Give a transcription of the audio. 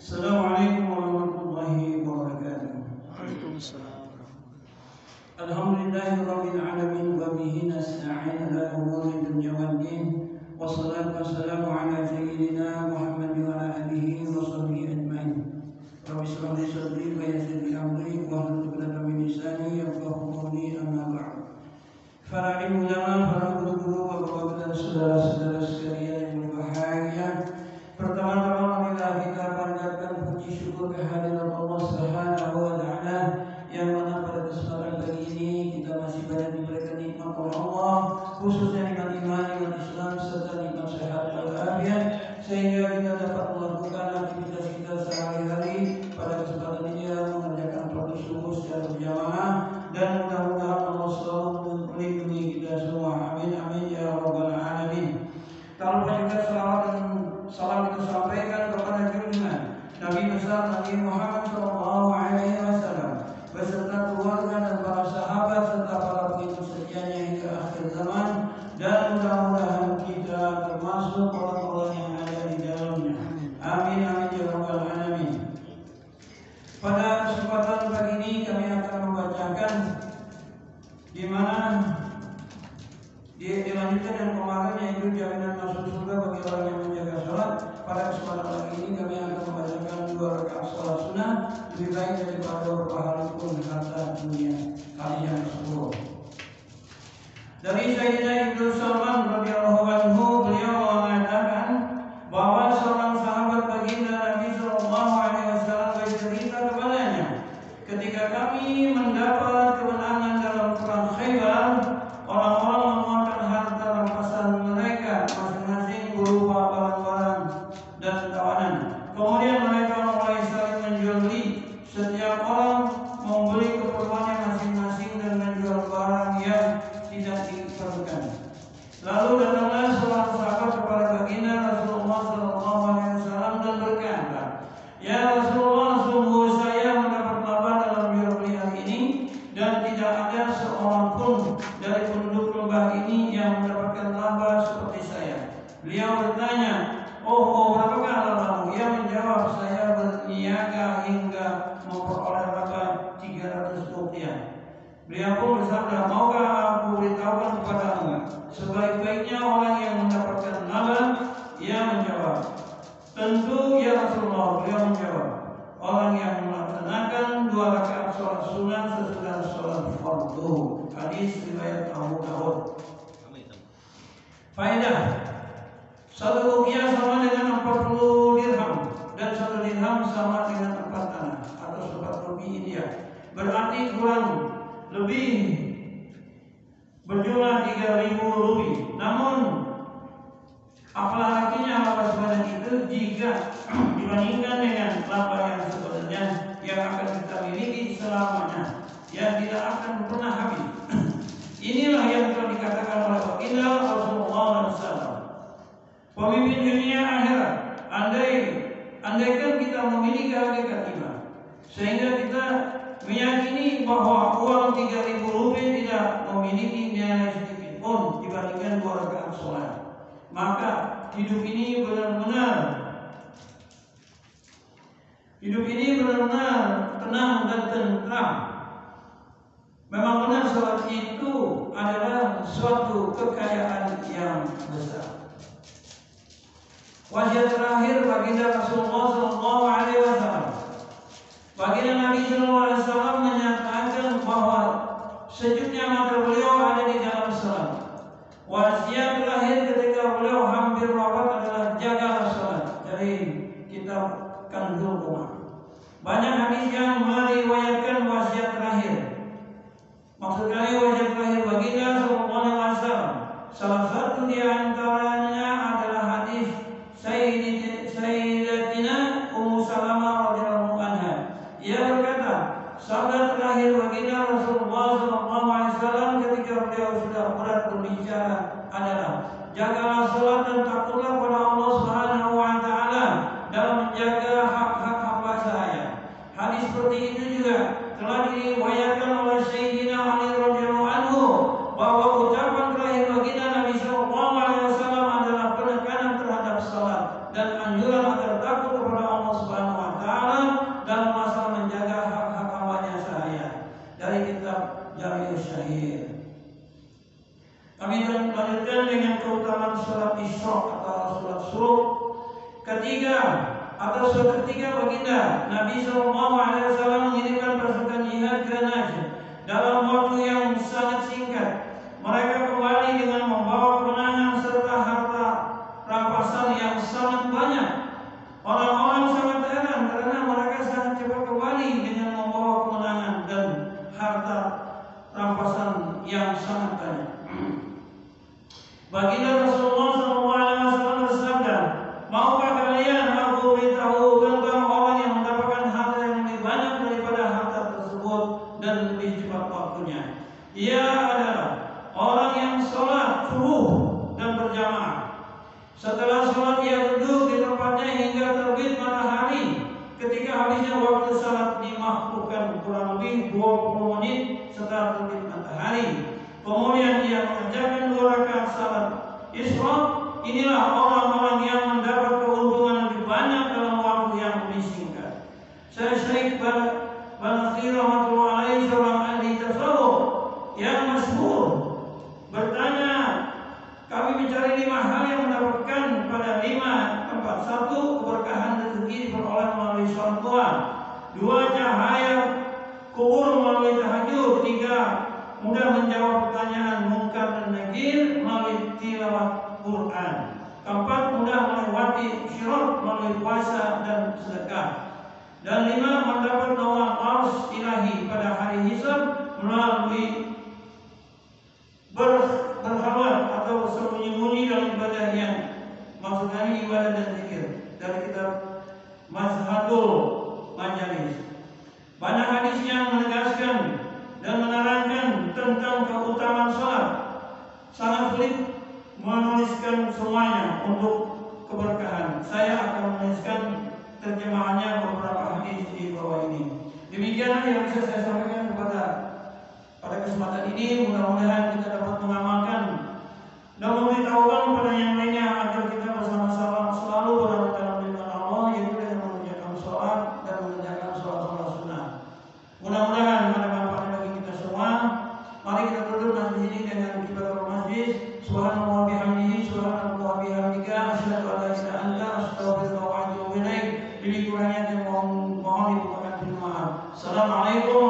Assalamualaikum warahmatullahi wabarakatuh. Waalaikumsalam. Alhamdulillahirabbil alamin wa bihi nasta'in ala umuri dunya waddin. Wassalatu wassalamu ala sayyidina Muhammad wa ala alihi wa sahbihi ajmain. Rabbi shrah li sadri wa yassir li amri wahlul 'uqdatam min lisani yafqahu qawli, amma ba'd. Para ulama, para guru-guru, bapak-bapak dan saudara-saudara sekalian yang berbahagia, pertama-tama marilah kita panjatkan puji syukur kehadirat Allah Subhanahu wa taala yang mana pada kesempatan pagi ini kita masih banyak diberikan nikmat oleh Allah, khususnya nikmat iman, nikmat Islam serta nikmat sehat walafiat, sehingga kita dapat melakukan aktivitas kita sehari-hari. Pada kesempatan ini mengerjakan sholat subuh secara berjamaah, dan mudah-mudahan Allah selalu melindungi kita semua. Amin amin ya rabbal alamin. Tak lupa juga selawat dan salam kita sampaikan kepada junjungan Nabi besar Nabi Muhammad SAW beserta keluarga dan para sahabat serta para pengikut setianya hingga akhir zaman, dan mudah-mudahan kita termasuk orang-orang yang ada di dalamnya. Amin amin ya rabbal alamin. Pada kesempatan pagi ini kami akan membacakan di mana dilanjutkan yang kemarin, yaitu jaminan masuk surga bagi orang yang menjaga sholat. Pada kesempatan pagi ini kami akan membacakan 2 rakaat sholat sunnah, lebih baik daripada berpahala pun harta dunia. Hadis yang ke-10 dari Sayyidina Ibnu Salman radhiyallahu anhu, beliau mengatakan bahwa seorang sahabat baginda Nabi sallallahu alaihi wasallam bercerita kepadanya, ketika kami mendapat kemenangan dalam perang Khaybar, orang-orang mengeluarkan harta rampasan mereka masing-masing berupa barang-barang dan tawanan. Kemudian mereka mulai saling menjual beli. Setiap orang membeli keperluannya masing-masing dan menjual barang yang tidak diperlukan. Lalu datanglah seorang sahabat kepada baginda Rasulullah SAW dan berkata, "Ya Rasulullah, sungguh saya mendapat laba dalam jual beli hari ini, dan tidak ada seorang pun dari penduduk lembah ini yang mendapatkan laba seperti saya." Beliau bertanya, "Oh, berapakah labamu?" Ia menjawab, "Saya berniaga hingga memperoleh laba 300 rupiah." Beliau pun bersabda, "Maukah aku beritahukan kepadamu sebaik-baiknya orang yang mendapatkan laba?" Ia menjawab, "Tentu ya Rasulullah." Beliau menjawab, "Orang yang melaksanakan 2 rakaat sholat sunnah sesudah sholat fardu." Hadis riwayat Abu Dawud. Faedah: 1 rupiah sama dengan 40 dirham, dan 1 dirham sama dengan 4 tanah atau 4 rupiah India. Berarti kurang lebih berjumlah 3.000 rupiah. Namun apalah artinya laba sebanyak itu jika dibandingkan dengan laba yang sebenarnya yang akan kita miliki selamanya, yang tidak akan pernah habis. Inilah yang telah dikatakan oleh baginda Rasulullah SAW, pemimpin dunia akhirat. Andaikan kita memiliki hakikat iman, sehingga kita meyakini bahwa uang 3.000 rupiah tidak memiliki nilai sedikit pun dibandingkan 2 rakaat sholat, maka hidup ini benar-benar tenang dan tentram. Memang benar sholat itu adalah suatu kekayaan yang besar. Wasiat terakhir baginda Rasulullah SAW. Baginda Nabi SAW menyatakan bahwa sejuknya mata beliau ada di dalam salat. Wasiat terakhir ketika beliau hampir wafat adalah jagalah salat, dari kitab Kanzul Umar. Banyak hadis yang meriwayatkan wasiat terakhir. Maksud kali wasiat terakhir baginda SAW, salah satu di antaranya adalah hadis Sayyidatina Ummu Salamah radhiyallahu anha. Ia berkata, sabda terakhir baginda Rasulullah SAW ketika beliau sudah berat berbicara adalah, "Jagalah salat dan takutlah pada Allah Subhanahu wa taala dalam menjaga hak-hak hamba saya." Hadis seperti itu juga telah diriwayatkan oleh Sayyidina Ali radhiyallahu anhu bahwa ucapan terakhir baginda Nabi SAW adalah penekanan terhadap salat dan anjuran agar takut kepada Allah Subhanahu wa taala. Atau suatu ketika baginda Nabi SAW mengirimkan pasukan jihad ke Najd. Dalam waktu yang sangat singkat, mereka kembali dengan membawa kemenangan serta harta rampasan yang sangat banyak. Orang-orang sangat heran karena mereka sangat cepat kembali dengan membawa kemenangan dan harta rampasan yang sangat banyak. Baginda Rasulullah SAW bersabda, maukah kalian aku beritahu tentang orang yang mendapatkan harta yang lebih banyak daripada harta tersebut dan lebih cepat waktunya? Ia adalah orang yang sholat subuh dan berjamaah. Setelah sholat ia duduk di tempatnya hingga terbit matahari. Ketika habisnya waktu sholat dimakruhkan kurang lebih 20 menit setelah terbit matahari. Kemudian ia mengerjakan 2 rakaat salat Isra. Inilah orang-orang yang mendapat keuntungan lebih banyak dalam waktu yang lebih singkat. Syekh Balakhi rahmatullahi alaihi seorang ahli tasawuf yang masyhur bertanya, kami mencari 5 hal yang mendapatkan pada 5 tempat. 1. Keberkahan rezeki diperoleh melalui sholat duha. 2. Cahaya kubur melalui tahajud. 3. Mudah menjawab pertanyaan munkar dan nakir melalui tilawah Quran. 4. Mudah melewati syirat melalui puasa dan sedekah. Dan 5. Mendapat nawal ars ilahi pada hari hisab melalui berkhalwat atau sembunyi-sembunyi dalam ibadah yang maksudnya ibadah dan zikir. Dari kitab Mazhabul Majalis. Banyak hadis yang menegaskan dan menerangkan tentang keutamaan salat. Sangat sulit menuliskan semuanya untuk keberkahan. Saya akan menuliskan terjemahannya beberapa hadis di bawah ini. Demikianlah yang bisa saya sampaikan pada kesempatan ini. Mudah-mudahan kita dapat mengamalkan dan memberitahukan kepada yang lainnya agar kita bersama-sama selalu berada dalam lindungan Allah, yaitu dengan mengerjakan sholat dan mengerjakan sholat sunnah. Mudah-mudahan ada manfaat bagi kita semua. Mari kita tutup majlis ini dengan kibatul majlis. Subhanallah bihamdihi, subhanallah bihamdika, asyhadu an la ilaha illa anta, astaghfiruka wa atubu ilaik. Bila kurangnya mohon dibukakan pintu maaf. Assalamualaikum